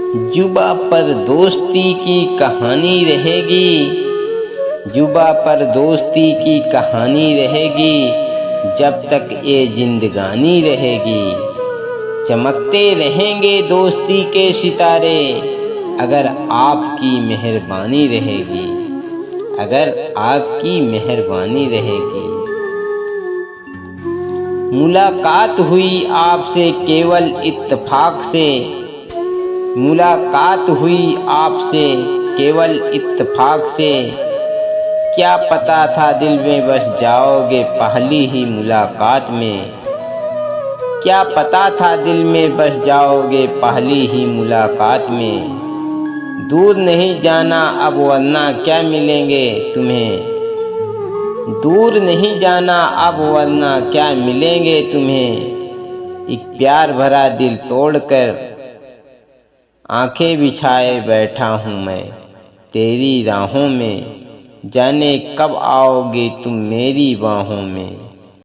जुबा पर दोस्ती की कहानी रहेगी, जुबा पर दोस्ती की कहानी रहेगी, जब तक ये जिंदगानी रहेगी। चमकते रहेंगे दोस्ती के सितारे, अगर आपकी मेहरबानी रहेगी, अगर आपकी मेहरबानी रहेगी। मुलाकात हुई आपसे केवल इत्तेफाक से, मुलाकात हुई आपसे केवल इत्तेफाक से। क्या पता था दिल में बस जाओगे पहली ही मुलाकात में, क्या पता था दिल में बस जाओगे पहली ही मुलाकात में। दूर नहीं जाना अब वरना क्या मिलेंगे तुम्हें, दूर नहीं जाना अब वरना क्या मिलेंगे तुम्हें। एक प्यार भरा दिल तोड़कर आंखें बिछाए बैठा हूँ मैं तेरी राहों में, जाने कब आओगे तुम मेरी बाहों में।